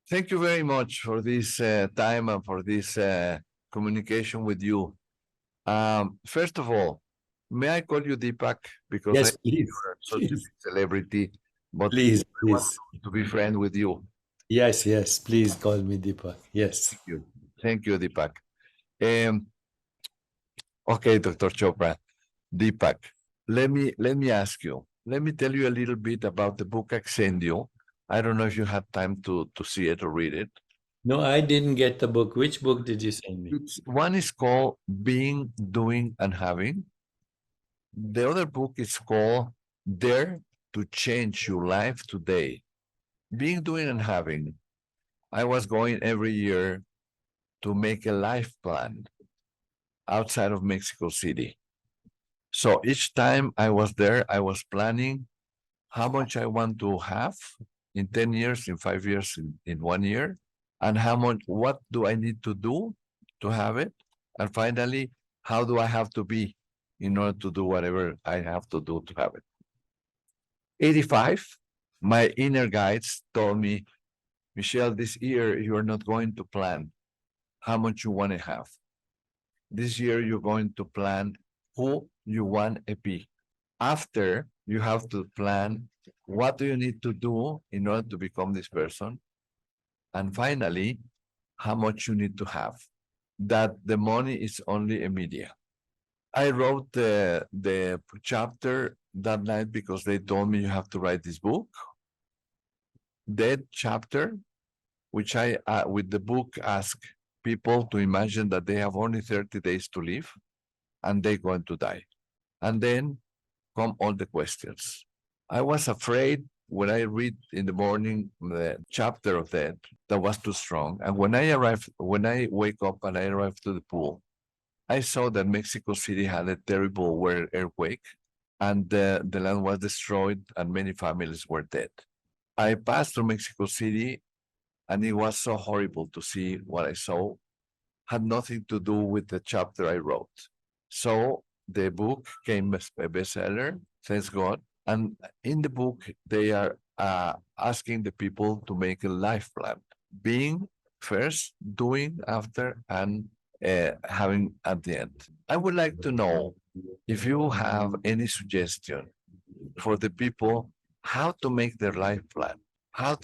Thank you very much for this time and for this communication with you. First of all, may I call you Deepak? Because I Yes, know please. you're such a Please, big celebrity, but please, I want please. to be friend with you. Yes, please call me Deepak. Yes. Thank you. Thank you, Deepak. Um, okay, Dr. Chopra. Deepak, let me ask you. Let me tell you a little bit about the book I sent you. I don't know if you had time to see it or read it. No, I didn't get the book. Which book did you send me? One is called Being, Doing, and Having. The other book is called Dare to Change Your Life Today. Being, Doing, and Having. I was going every year to make a life plan outside of Mexico City. So each time I was there, I was planning how much I want to have in 10 years, in 5 years, in 1 year, and how much, what do I need to do to have it? And finally, how do I have to be in order to do whatever I have to do to have it? 85, my inner guides told me, Michel, this year you're not going to plan how much you want to have. This year you're going to plan who you want to be. After, you have to plan what do you need to do in order to become this person. And finally, how much you need to have. That the money is only a media. I wrote the chapter that night because they told me you have to write this book. That chapter, which I, with the book, ask people to imagine that they have only 30 days to live and they're going to die. And then come all the questions. I was afraid when I read in the morning the chapter of that was too strong. And when I wake up and I arrive to the pool, I saw that Mexico City had a terrible earthquake and the land was destroyed and many families were dead. I passed through Mexico City and it was so horrible to see what I saw. Had nothing to do with the chapter I wrote. So the book came a bestseller, thanks God. And in the book, they are asking the people to make a life plan, being first, doing after, and having at the end. I would like to know if you have any suggestion for the people how to make their life plan. How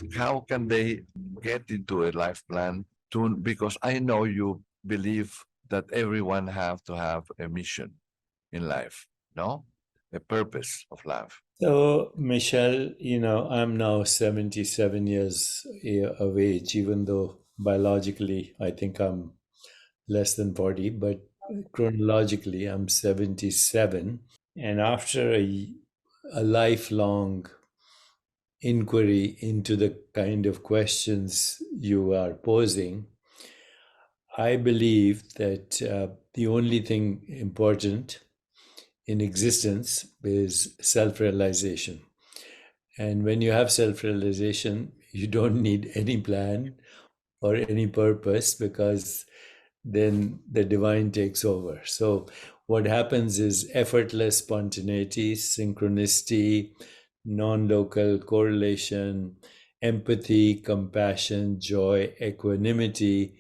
can they get into a life plan to, because I know you believe that everyone have to have a mission in life, no? A purpose of life. So, Michelle, I'm now 77 years of age, even though biologically I think I'm less than 40, but chronologically I'm 77. And after a lifelong inquiry into the kind of questions you are posing, I believe that the only thing important in existence is self-realization. And when you have self-realization, you don't need any plan or any purpose, because then the divine takes over. So what happens is effortless spontaneity, synchronicity, non-local correlation, empathy, compassion, joy, equanimity,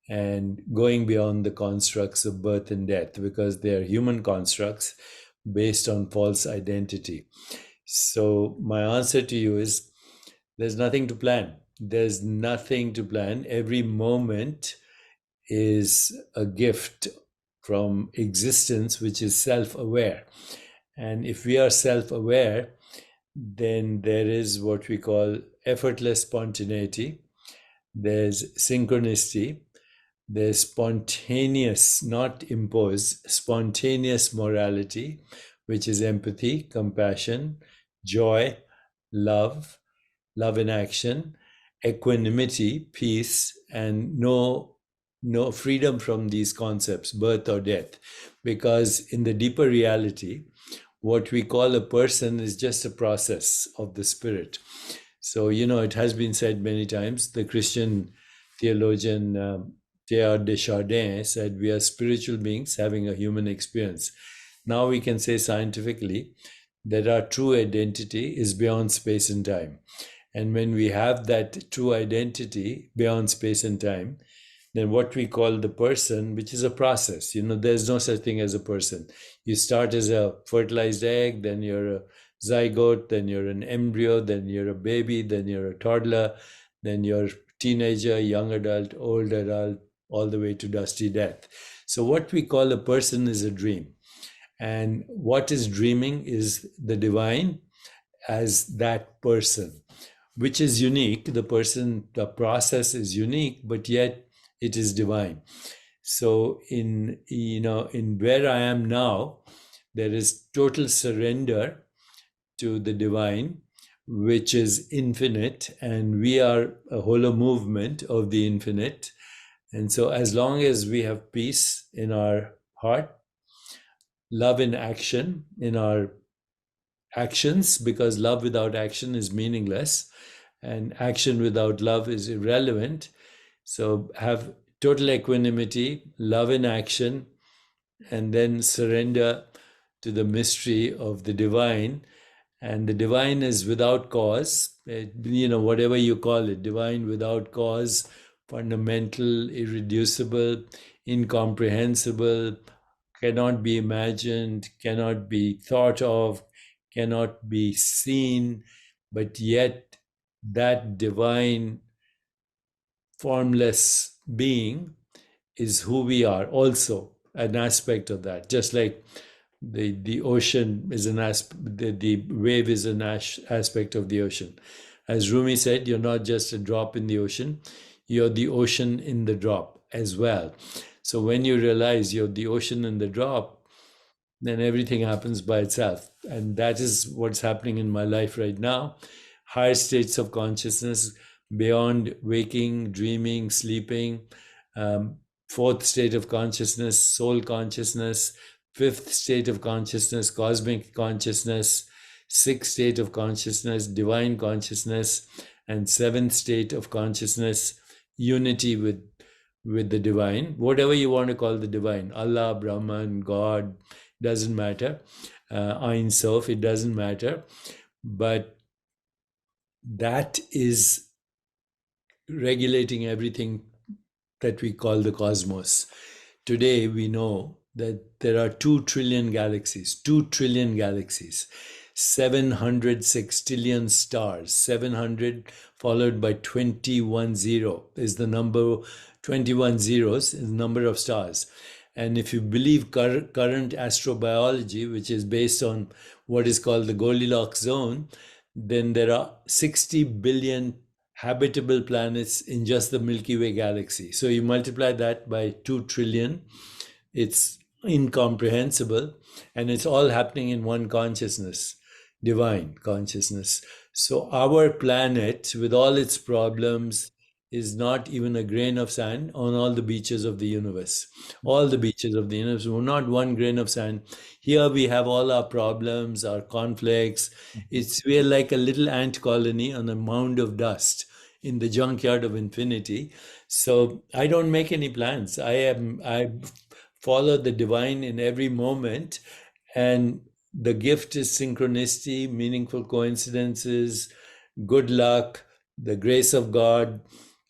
and going beyond the constructs of birth and death, because they are human constructs based on false identity. So my answer to you is there's nothing to plan. There's nothing to plan. Every moment is a gift from existence, which is self-aware. And if we are self-aware, then there is what we call effortless spontaneity. There's synchronicity. There's spontaneous, not imposed, spontaneous morality, which is empathy, compassion, joy, love in action, equanimity, peace, and no freedom from these concepts, birth or death. Because in the deeper reality, what we call a person is just a process of the spirit. So, it has been said many times, the Christian theologian Teilhard de Chardin said, we are spiritual beings having a human experience. Now we can say scientifically that our true identity is beyond space and time. And when we have that true identity beyond space and time, then what we call the person, which is a process, there's no such thing as a person. You start as a fertilized egg, then you're a zygote, then you're an embryo, then you're a baby, then you're a toddler, then you're a teenager, young adult, old adult, all the way to dusty death. So what we call a person is a dream. And what is dreaming is the divine as that person, which is unique. The person, the process is unique, but yet it is divine. So in where I am now, there is total surrender to the divine, which is infinite, and we are a hollow movement of the infinite. And so as long as we have peace in our heart, love in action in our actions, because love without action is meaningless, and action without love is irrelevant. So have total equanimity, love in action, and then surrender to the mystery of the divine. And the divine is without cause, whatever you call it, divine without cause, fundamental, irreducible, incomprehensible, cannot be imagined, cannot be thought of, cannot be seen, but yet that divine formless being is who we are, also an aspect of that. Just like the ocean is an aspect, the wave is an aspect of the ocean. As Rumi said, you're not just a drop in the ocean, you're the ocean in the drop as well. So when you realize you're the ocean in the drop, then everything happens by itself. And that is what's happening in my life right now. Higher states of consciousness beyond waking, dreaming, sleeping. Fourth state of consciousness, soul consciousness. Fifth state of consciousness, cosmic consciousness. Sixth state of consciousness, divine consciousness. And seventh state of consciousness, unity with the divine. Whatever you want to call the divine, Allah, Brahman, God, doesn't matter. Ein Sof, it doesn't matter. But that is regulating everything that we call the cosmos. Today we know that there are 2 trillion galaxies, 2 trillion galaxies, 700 sextillion stars, 700 followed by 21 zero is the number, 21 zeros is the number of stars. And if you believe current astrobiology, which is based on what is called the Goldilocks zone, then there are 60 billion habitable planets in just the Milky Way galaxy. So you multiply that by 2 trillion, it's incomprehensible, and it's all happening in one consciousness, divine consciousness. So our planet, with all its problems, is not even a grain of sand on all the beaches of the universe. All the beaches of the universe, not one grain of sand. Here we have all our problems, our conflicts. We're like a little ant colony on a mound of dust in the junkyard of infinity. So I don't make any plans. I follow the divine in every moment, and the gift is synchronicity, meaningful coincidences, good luck, the grace of God,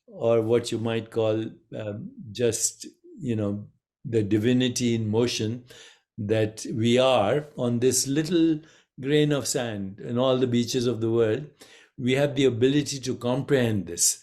or what you might call just, the divinity in motion, that we are on this little grain of sand in all the beaches of the world. We have the ability to comprehend this.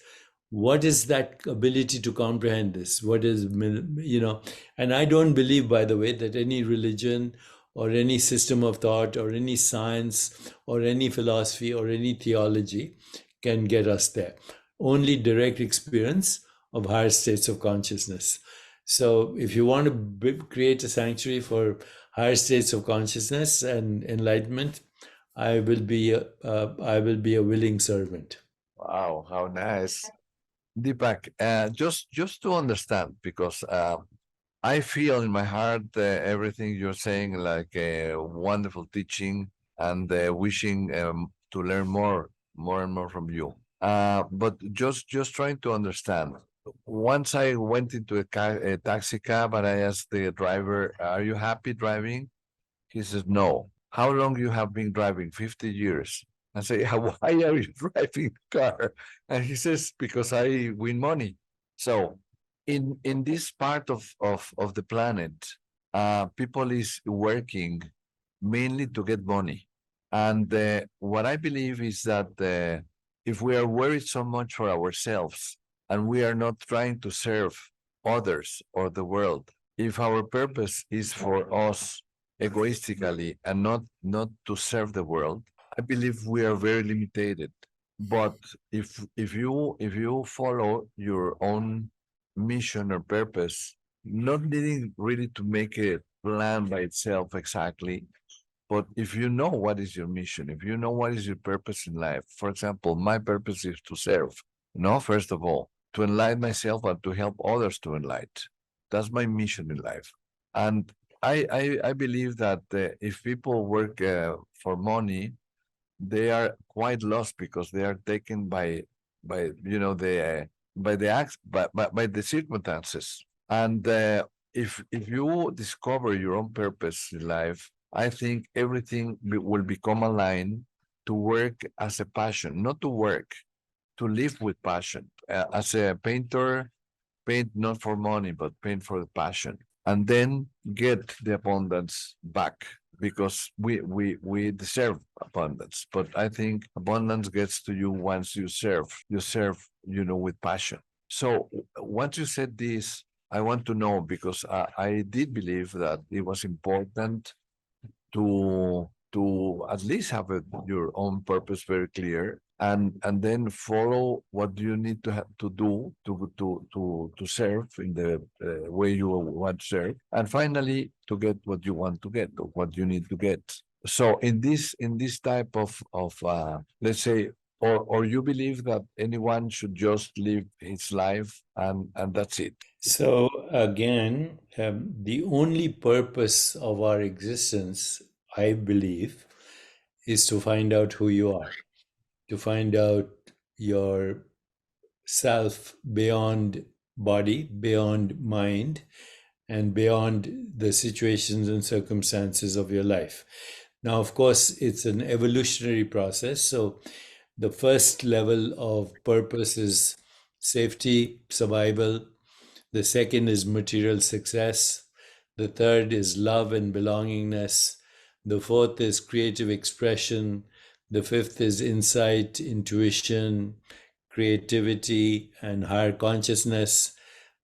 What is that ability to comprehend this? What is, and I don't believe, by the way, that any religion or any system of thought or any science or any philosophy or any theology can get us there. Only direct experience of higher states of consciousness. So if you want to create a sanctuary for higher states of consciousness and enlightenment, I will be a willing servant. Wow, how nice. Deepak, just to understand, because I feel in my heart everything you're saying, like a wonderful teaching, and wishing to learn more and more from you. But just trying to understand. Once I went into a taxi cab and I asked the driver, "Are you happy driving?" He says, "No." "How long you have been driving?" 50 years. and say, why are you driving the car? And he says, because I win money. So in this part of the planet, people is working mainly to get money. And what I believe is that if we are worried so much for ourselves and we are not trying to serve others or the world, if our purpose is for us egoistically and not to serve the world, I believe we are very limited. But if you follow your own mission or purpose, not needing really to make a plan by itself exactly, but if you know what is your mission, if you know what is your purpose in life, for example, my purpose is to serve, first of all, to enlighten myself and to help others to enlighten. That's my mission in life. And I believe that if people work for money, they are quite lost because they are taken by the by the acts by the circumstances. And if you discover your own purpose in life, I think everything will become aligned to work as a passion, not to work, to live with passion. As a painter, paint not for money, but paint for the passion, and then get the abundance back because we deserve abundance. But I think abundance gets to you once you serve. You serve, with passion. So once you said this, I want to know because I did believe that it was important to at least have your own purpose very clear, and then follow what you need to have to do to serve in the way you want to serve, and finally to get what you want to get or what you need to get. So in this type of let's say, or you believe that anyone should just live his life and that's it. So, again, the only purpose of our existence, I believe, is to find out who you are, to find out your self beyond body, beyond mind, and beyond the situations and circumstances of your life. Now, of course, it's an evolutionary process. So, the first level of purpose is safety, survival. The second is material success. The third is love and belongingness. The fourth is creative expression. The fifth is insight, intuition, creativity, and higher consciousness.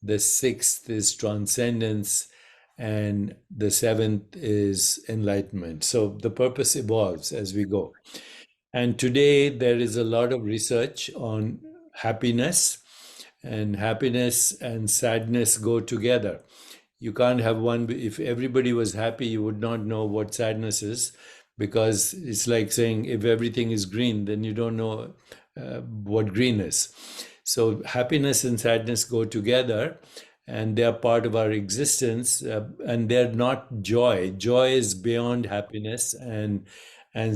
The sixth is transcendence. And the seventh is enlightenment. So the purpose evolves as we go. And today there is a lot of research on happiness, and happiness and sadness go together. You can't have one. If everybody was happy, you would not know what sadness is, because it's like saying if everything is green, then you don't know what green is. So happiness and sadness go together, and they are part of our existence, and they're not joy. Joy is beyond happiness and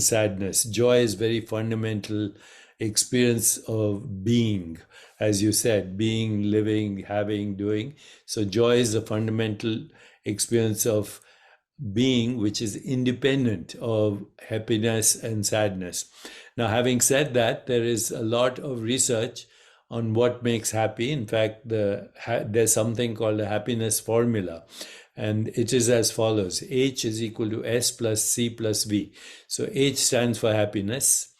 sadness. Joy is very fundamental experience of being, as you said, being, living, having, doing. So joy is a fundamental experience of being, which is independent of happiness and sadness. Now, having said that, there is a lot of research on what makes happy. In fact, there's something called a happiness formula, and it is as follows: H is equal to S plus C plus V. So H stands for happiness,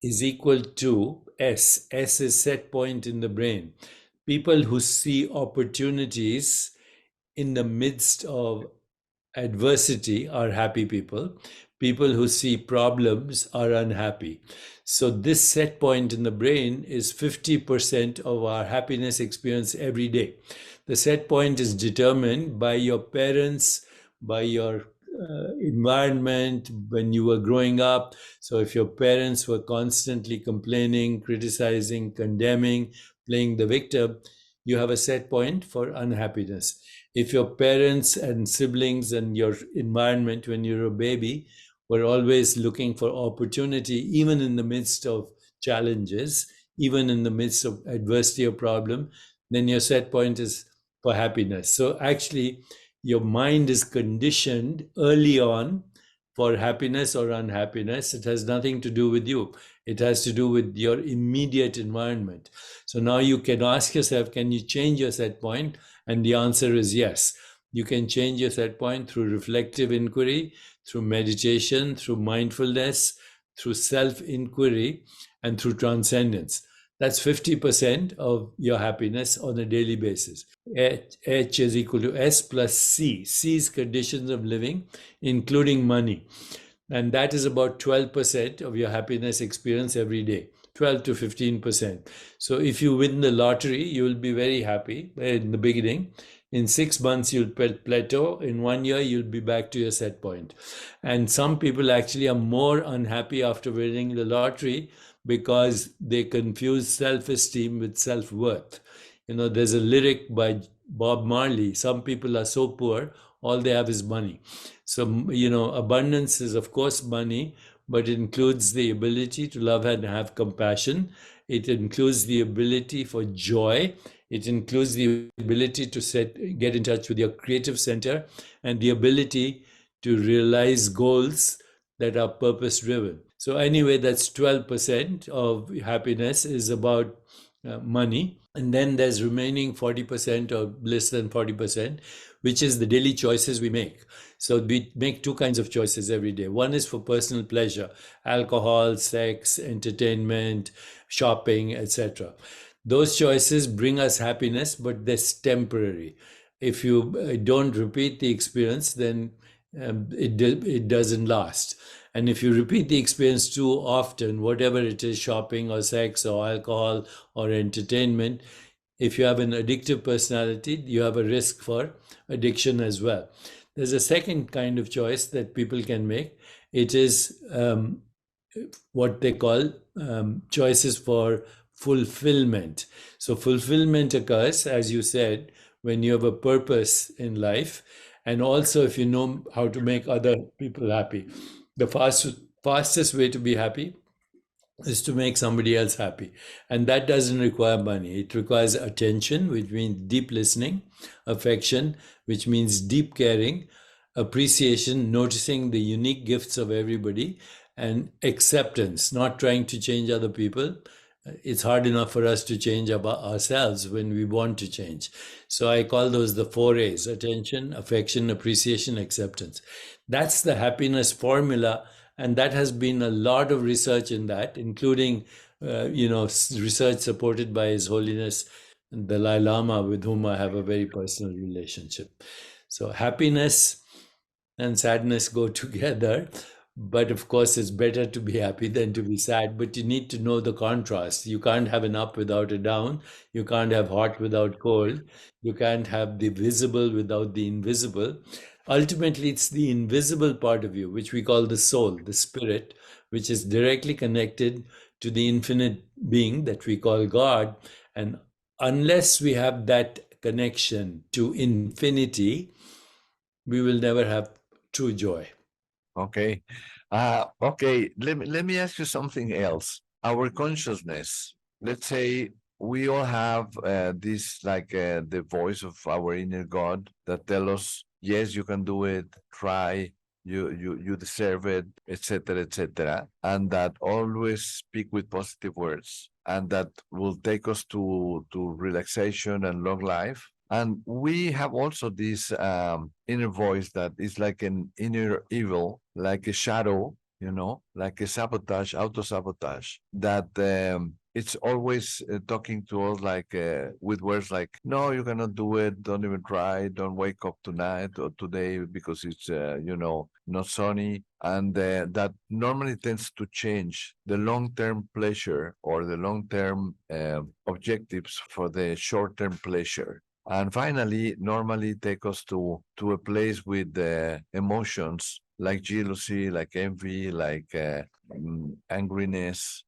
is equal to S. S is set point in the brain. People who see opportunities in the midst of adversity are happy people. People who see problems are unhappy. So this set point in the brain is 50% of our happiness experience every day. The set point is determined by your parents, by your environment when you were growing up. So if your parents were constantly complaining, criticizing, condemning, playing the victim, you have a set point for unhappiness. If your parents and siblings and your environment when you're a baby were always looking for opportunity, even in the midst of challenges, even in the midst of adversity or problem, then your set point is for happiness. So actually, your mind is conditioned early on for happiness or unhappiness. It has nothing to do with you. It has to do with your immediate environment. So now you can ask yourself, can you change your set point? And the answer is yes. You can change your set point through reflective inquiry, through meditation, through mindfulness, through self-inquiry, and through transcendence. That's 50% of your happiness on a daily basis. H is equal to S plus C. C is conditions of living, including money. And that is about 12% of your happiness experience every day, 12 to 15%. So if you win the lottery, you will be very happy in the beginning. In 6 months, you'll plateau. In 1 year, you'll be back to your set point. And some people actually are more unhappy after winning the lottery because they confuse self-esteem with self-worth. You know, there's a lyric by Bob Marley: some people are so poor, all they have is money. So, you know, abundance is, of course, money, but it includes the ability to love and have compassion. It includes the ability for joy. It includes the ability to get in touch with your creative center, and the ability to realize goals that are purpose driven. So anyway, that's 12% of happiness is about money. And then there's remaining 40% or less than 40%, which is the daily choices we make. So we make two kinds of choices every day. One is for personal pleasure: alcohol, sex, entertainment, shopping, etc. Those choices bring us happiness, but they're temporary. If you don't repeat the experience, then it doesn't last. And if you repeat the experience too often, whatever it is, shopping or sex or alcohol or entertainment, if you have an addictive personality, you have a risk for addiction as well. There's a second kind of choice that people can make. It is what they call choices for fulfillment. So fulfillment occurs, as you said, when you have a purpose in life, and also if you know how to make other people happy. The fastest way to be happy is to make somebody else happy. And that doesn't require money. It requires attention, which means deep listening; affection, which means deep caring; appreciation, noticing the unique gifts of everybody; and acceptance, not trying to change other people. It's hard enough for us to change ourselves when we want to change. So I call those the 4 A's: attention, affection, appreciation, acceptance. That's the happiness formula. And that has been a lot of research in that, including, research supported by His Holiness the Dalai Lama, with whom I have a very personal relationship. So happiness and sadness go together. But of course, it's better to be happy than to be sad. But you need to know the contrast. You can't have an up without a down. You can't have hot without cold. You can't have the visible without the invisible. Ultimately, it's the invisible part of you, which we call the soul, the spirit, which is directly connected to the infinite being that we call God. And unless we have that connection to infinity, we will never have true joy. Okay. Okay. Let me ask you something else. Our consciousness, let's say we all have this, like the voice of our inner God that tell us, yes, you can do it, try, you deserve it, etc., etc., and that always speak with positive words, and that will take us to relaxation and long life. And we have also this inner voice that is like an inner evil, like a shadow, like a sabotage, auto-sabotage, that it's always talking to us like with words like, no, you cannot do it, don't even try, don't wake up tonight or today because it's, not sunny. And that normally tends to change the long-term pleasure or the long-term objectives for the short-term pleasure. And finally, normally take us to a place with emotions like jealousy, like envy, like angriness,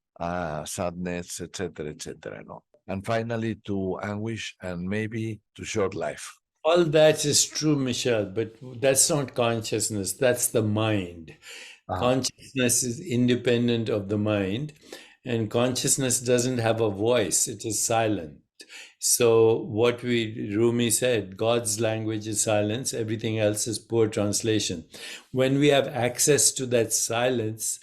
sadness, etc., etc. No? And finally, to anguish and maybe to short life. All that is true, Michel, but that's not consciousness. That's the mind. Consciousness is independent of the mind, and consciousness doesn't have a voice. It is silent. So what Rumi said, God's language is silence, everything else is poor translation. When we have access to that silence,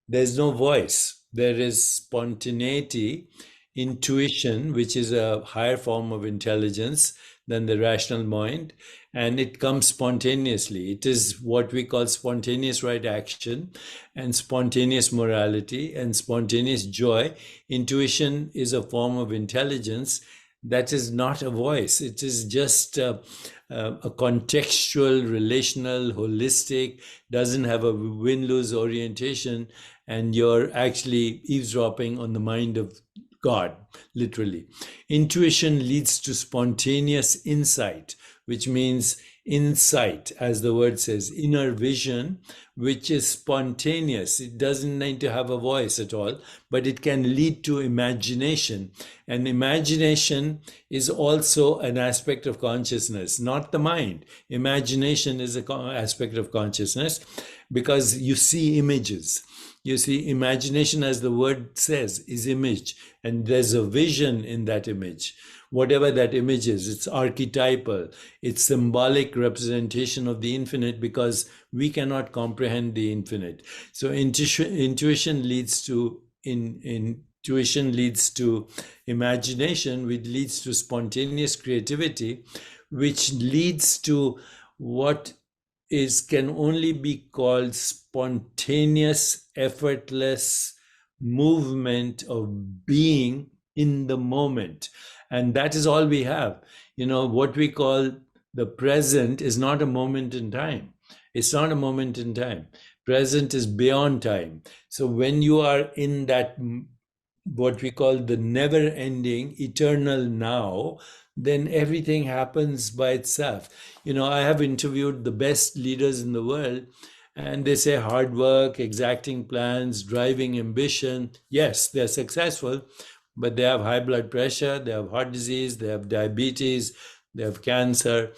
there's no voice. There is spontaneity, intuition, which is a higher form of intelligence than the rational mind, and it comes spontaneously. It is what we call spontaneous right action and spontaneous morality and spontaneous joy. Intuition is a form of intelligence that is not a voice. It is just a contextual, relational, holistic, doesn't have a win-lose orientation, and you're actually eavesdropping on the mind of God, literally. Intuition leads to spontaneous insight, which means insight, as the word says, inner vision, which is spontaneous. It doesn't need to have a voice at all, but it can lead to imagination. And imagination is also an aspect of consciousness, not the mind. Imagination is an aspect of consciousness because you see images. You see, imagination, as the word says, is image, and there's a vision in that image. Whatever that image is, it's archetypal, it's symbolic representation of the infinite because we cannot comprehend the infinite. So intuition leads to intuition leads to imagination, which leads to spontaneous creativity, which leads to what can only be called spontaneous, effortless movement of being in the moment. And that is all we have. You know, what we call the present is not a moment in time. It's not a moment in time. Present is beyond time. So when you are in that, what we call the never-ending, eternal now, then everything happens by itself. You know, I have interviewed the best leaders in the world, and they say hard work, exacting plans, driving ambition. Yes, they're successful, but they have high blood pressure, they have heart disease, they have diabetes, they have cancer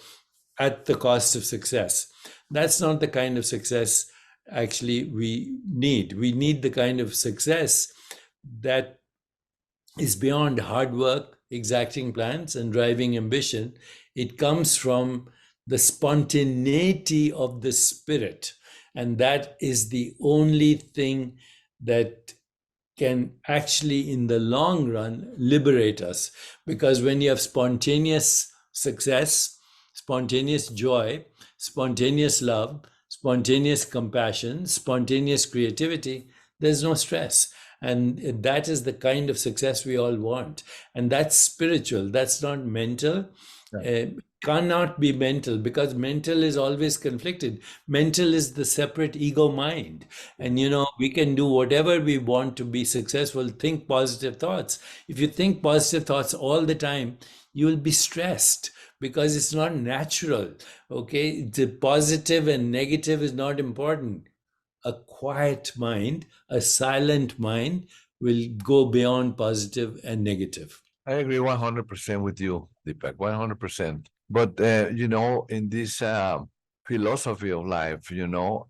at the cost of success. That's not the kind of success actually we need. We need the kind of success that is beyond hard work, exacting plans, and driving ambition. It comes from the spontaneity of the spirit. And that is the only thing that can actually, in the long run, liberate us. Because when you have spontaneous success, spontaneous joy, spontaneous love, spontaneous compassion, spontaneous creativity, there's no stress. And that is the kind of success we all want. And that's spiritual, that's not mental. Cannot be mental, because mental is always conflicted. Mental is the separate ego mind. And, you know, we can do whatever we want to be successful. Think positive thoughts. If you think positive thoughts all the time, you will be stressed because it's not natural. Okay. The positive and negative is not important. A quiet mind, a silent mind will go beyond positive and negative. I agree 100% with you, Deepak, 100%. But, you know, in this philosophy of life, you know,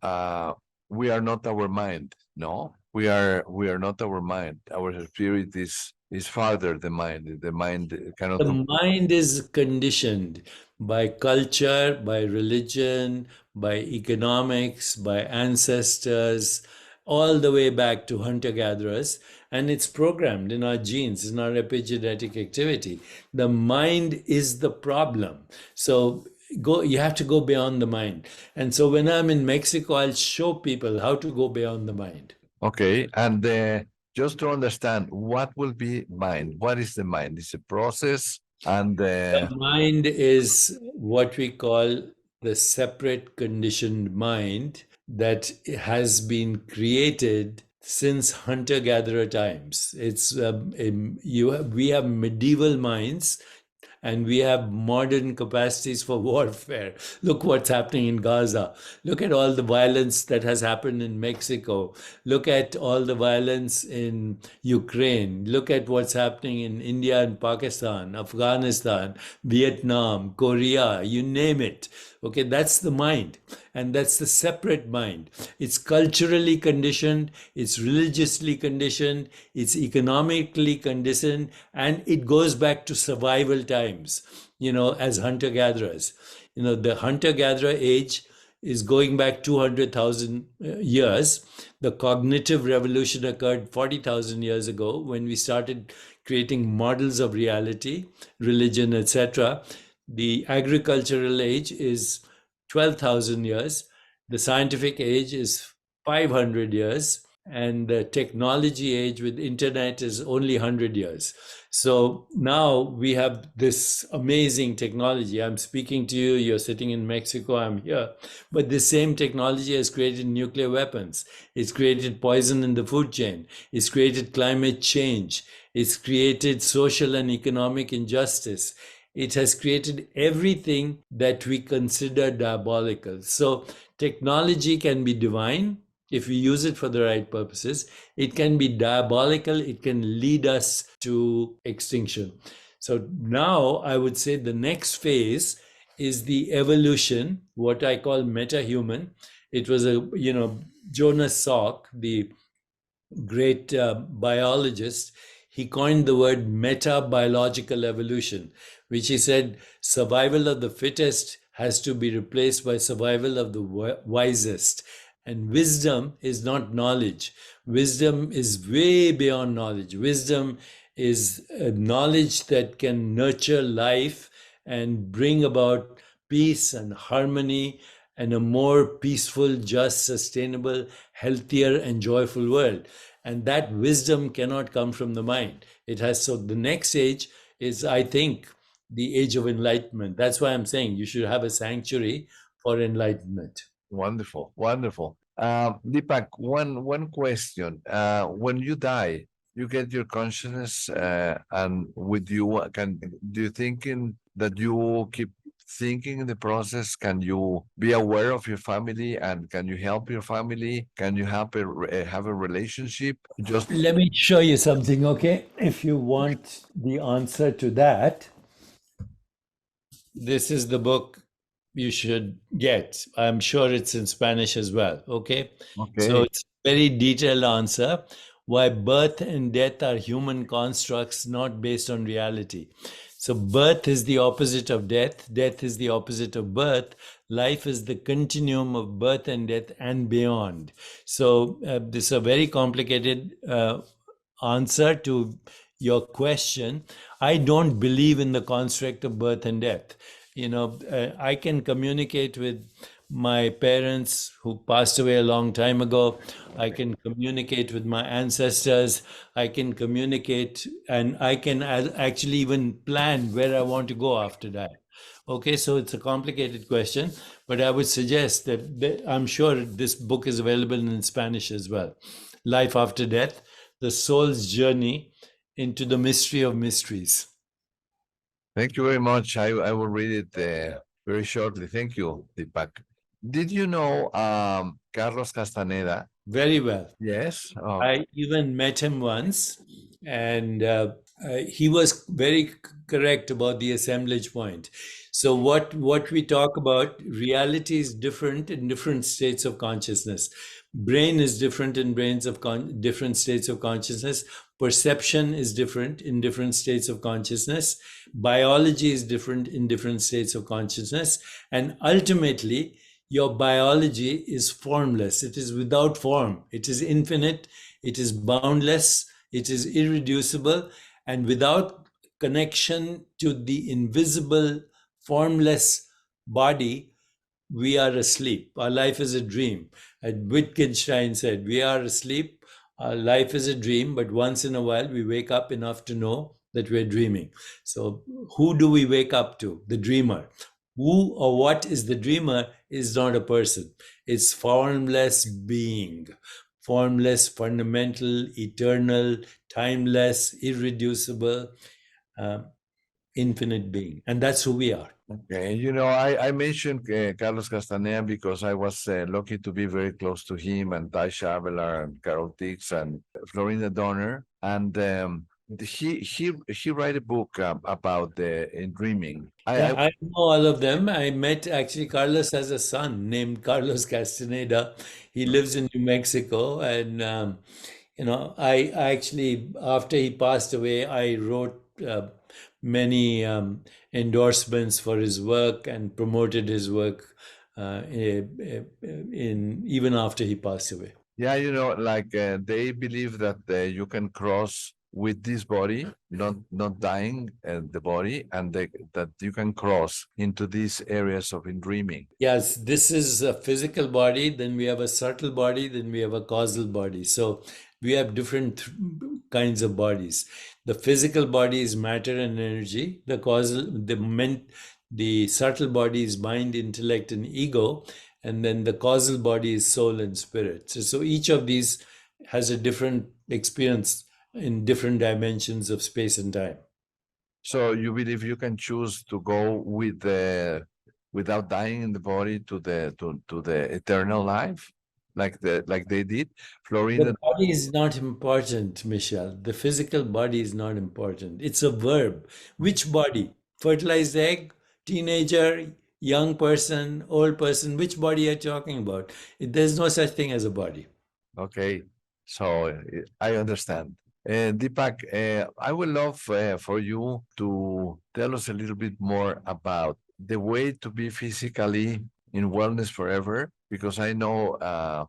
we are not our mind, no? We are not our mind. Our spirit is farther the mind. The mind cannot... The mind is conditioned by culture, by religion, by economics, by ancestors, all the way back to hunter-gatherers, and it's programmed in our genes, in our epigenetic activity. The mind is the problem. So you have to go beyond the mind. And so when I'm in Mexico, I'll show people how to go beyond the mind. Okay, and just to understand, what will be mind? What is the mind? It's a process, and the mind is what we call the separate conditioned mind that has been created since hunter-gatherer times. It's we have medieval minds, and we have modern capacities for warfare. Look what's happening in Gaza. Look at all the violence that has happened in Mexico. Look at all the violence in Ukraine. Look at what's happening in India and Pakistan, Afghanistan, Vietnam, Korea, you name it. Okay, that's the mind, and that's the separate mind. It's culturally conditioned, it's religiously conditioned, it's economically conditioned, and it goes back to survival times, as hunter-gatherers. The hunter-gatherer age is going back 200,000 years. The cognitive revolution occurred 40,000 years ago when we started creating models of reality, religion, etc. The agricultural age is 12,000 years. The scientific age is 500 years. And the technology age with internet is only 100 years. So now we have this amazing technology. I'm speaking to you, you're sitting in Mexico, I'm here. But the same technology has created nuclear weapons. It's created poison in the food chain. It's created climate change. It's created social and economic injustice. It has created everything that we consider diabolical. So technology can be divine if we use it for the right purposes. It can be diabolical. It can lead us to extinction. So now I would say the next phase is the evolution, what I call meta-human. It was Jonas Salk, the great biologist. He coined the word meta-biological evolution, which he said survival of the fittest has to be replaced by survival of the wisest. And wisdom is not knowledge. Wisdom is way beyond knowledge. Wisdom is a knowledge that can nurture life and bring about peace and harmony and a more peaceful, just, sustainable, healthier, and joyful world. And that wisdom cannot come from the mind. It has. So the next age is, I think, the age of enlightenment. That's why I'm saying you should have a sanctuary for enlightenment. Wonderful, wonderful. Deepak, one question. When you die, you get your consciousness, and with you, do you thinking that you keep thinking in the process? Can you be aware of your family, and can you help your family? Can you have a relationship? Just let me show you something, okay? If you want the answer to that, this is the book you should get. I'm sure it's in Spanish as well, okay? So it's a very detailed answer. Why birth and death are human constructs not based on reality. So birth is the opposite of death. Death is the opposite of birth. Life is the continuum of birth and death and beyond. So this is a very complicated answer to your question. I don't believe in the construct of birth and death. I can communicate with my parents who passed away a long time ago. I can communicate with my ancestors. I can communicate, and I can actually even plan where I want to go after that. Okay, so it's a complicated question, but I would suggest that I'm sure this book is available in Spanish as well. Life After Death, The Soul's Journey into the Mystery of Mysteries. Thank you very much. I will read it very shortly. Thank you, Deepak. Did you know Carlos Castaneda? Very well. Yes. Oh. I even met him once, and he was very correct about the assemblage point. So what we talk about, reality is different in different states of consciousness. Brain is different in brains of different states of consciousness. Perception is different in different states of consciousness. Biology is different in different states of consciousness. And ultimately, your biology is formless. It is without form. It is infinite. It is boundless. It is irreducible. And without connection to the invisible, formless body, we are asleep. Our life is a dream. And Wittgenstein said, we are asleep. Our life is a dream, but once in a while we wake up enough to know that we're dreaming. So who do we wake up to? The dreamer. Who or what is the dreamer is not a person. It's formless being. Formless, fundamental, eternal, timeless, irreducible, infinite being. And that's who we are. Okay, I mentioned Carlos Castaneda because I was lucky to be very close to him and Ty Shavelar and Carol Tix and Florinda Donner. And he write a book about the in dreaming. Yeah, I know all of them. I met actually Carlos has a son named Carlos Castaneda. He lives in New Mexico, and I actually after he passed away, I wrote many endorsements for his work and promoted his work in even after he passed away. Yeah, like they believe that you can cross with this body, not dying the body, and that you can cross into these areas of in dreaming. Yes, this is a physical body, then we have a subtle body, then we have a causal body. So we have different kinds of bodies. The physical body is matter and energy. The subtle body is mind, intellect, and ego, and then the causal body is soul and spirit. So each of these has a different experience in different dimensions of space and time. So you believe you can choose to go with the without dying in the body to the eternal life, like they did, Florina. The body is not important, Michel. The physical body is not important. It's a verb. Which body? Fertilized egg, teenager, young person, old person. Which body are you talking about? There's no such thing as a body. Okay, so I understand. Deepak, I would love for you to tell us a little bit more about the way to be physically in wellness forever, because I know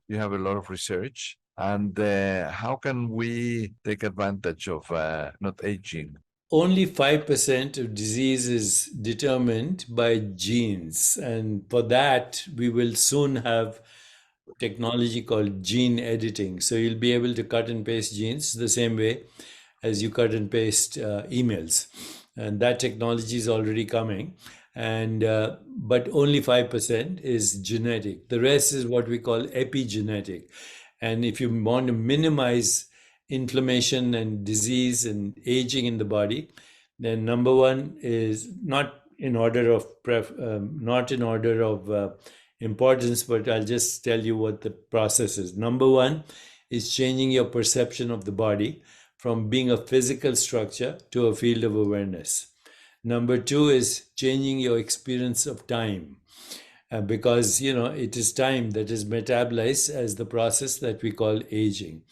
you have a lot of research. And how can we take advantage of not aging? Only 5% of disease is determined by genes. And for that, we will soon have technology called gene editing. So you'll be able to cut and paste genes the same way as you cut and paste emails. And that technology is already coming. And but only 5% is genetic. The rest is what we call epigenetic. And if you want to minimize inflammation and disease and aging in the body, then number one is not in order of importance, but I'll just tell you what the process is. Number one is changing your perception of the body from being a physical structure to a field of awareness. Number two is changing your experience of time. Because it is time that is metabolized as the process that we call aging.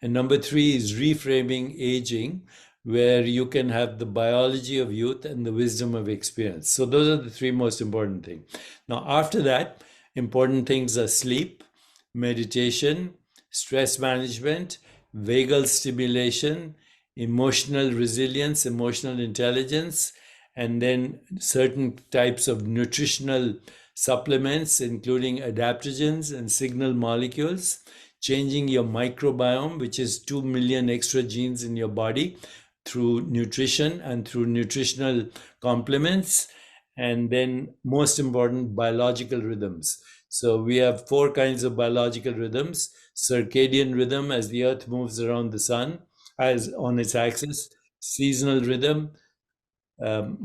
And number three is reframing aging, where you can have the biology of youth and the wisdom of experience. So those are the three most important things. Now, after that, important things are sleep, meditation, stress management, vagal stimulation, emotional resilience, emotional intelligence, and then certain types of nutritional supplements, including adaptogens and signal molecules, changing your microbiome, which is 2 million extra genes in your body, through nutrition and through nutritional complements, and then most important, biological rhythms. So we have 4 kinds of biological rhythms: circadian rhythm, as the earth moves around the sun as on its axis; seasonal rhythm;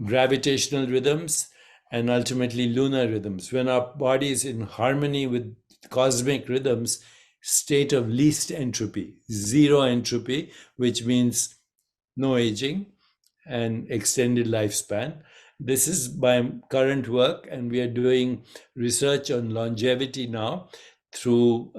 gravitational rhythms; and ultimately lunar rhythms. When our body is in harmony with cosmic rhythms, state of least entropy, zero entropy, which means no aging and extended lifespan. This is my current work, and we are doing research on longevity now through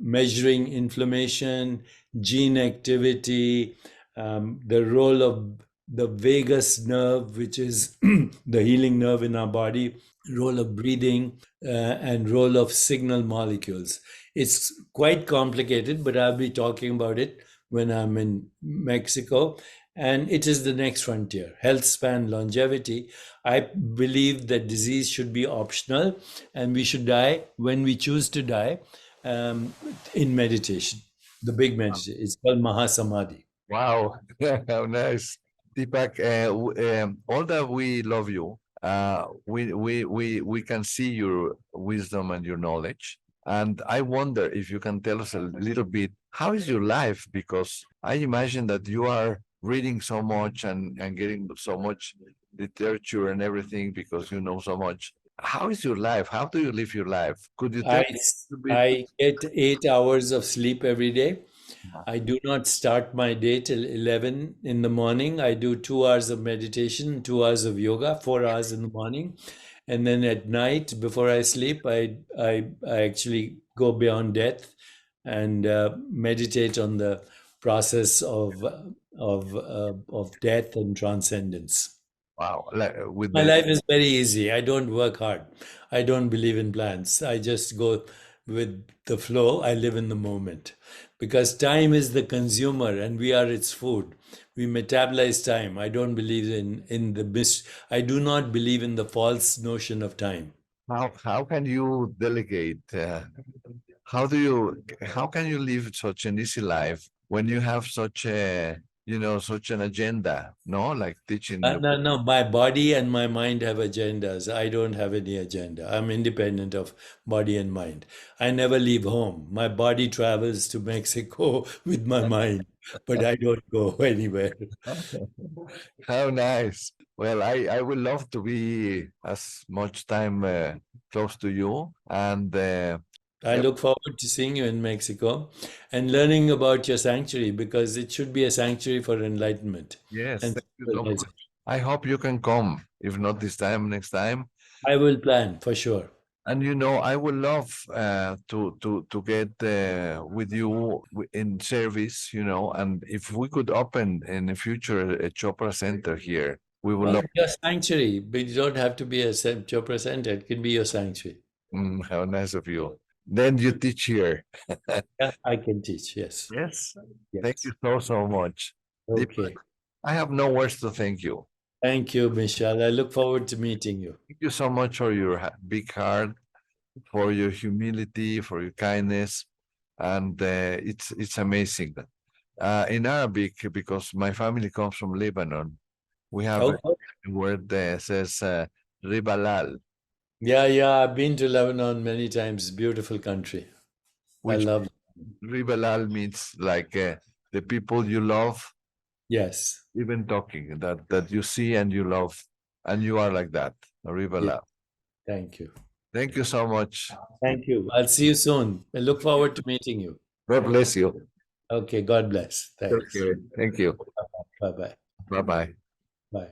measuring inflammation, gene activity, the role of the vagus nerve, which is the healing nerve in our body, role of breathing, and role of signal molecules. It's quite complicated, but I'll be talking about it when I'm in Mexico. And it is the next frontier: health span, longevity. I believe that disease should be optional, and we should die when we choose to die, in meditation. The big meditation. It's called Mahasamadhi. Wow, how nice. Deepak, all that we love you, we can see your wisdom and your knowledge. And I wonder if you can tell us a little bit, how is your life? Because I imagine that you are reading so much and getting so much literature and everything because you know so much. How is your life? How do you live your life? Could you tell I, me a little bit? I get 8 hours of sleep every day. I do not start my day till 11 in the morning. I do 2 hours of meditation, 2 hours of yoga, 4 hours in the morning. And then at night, before I sleep, I actually go beyond death and meditate on the process of death and transcendence. Wow. With My the life is very easy. I don't work hard. I don't believe in plans. I just go with the flow. I live in the moment because time is the consumer and we are its food. We metabolize time. I don't believe in the I do not believe in the false notion of time. how can you delegate? How can you live such an easy life when you have such a such an agenda? No, like teaching you. No, my body and my mind have agendas. I don't have any agenda. I'm independent of body and mind. I never leave home. My body travels to Mexico with my mind, but I don't go anywhere. How nice. Well, I would love to be as much time close to you, and I look forward to seeing you in Mexico and learning about your sanctuary because it should be a sanctuary for enlightenment. yes, And thank you so much. I hope you can come. If not this time, next time. I will plan for sure. And I would love to get with you in service, and if we could open in the future a Chopra Center here, we would love. Your sanctuary, but you don't have to be a Chopra center. It can be your sanctuary. How nice of you. Then you teach here. Yeah, I can teach. Yes. Yes. Yes. Thank you so much. Okay. I have no words to thank you. Thank you, Michel. I look forward to meeting you. Thank you so much for your big heart, for your humility, for your kindness, and it's amazing. In Arabic, because my family comes from Lebanon, we have a word that says ribalal. Yeah. I've been to Lebanon many times. Beautiful country. Which I love it. ribalal means like the people you love. Yes. Even talking that you see and you love, and you are like that. Ribalal. Yeah. Thank you. Thank you so much. Thank you. I'll see you soon. I look forward to meeting you. God bless you. Okay. God bless. Thanks. Okay. Thank you. Bye-bye. Bye-bye. Bye.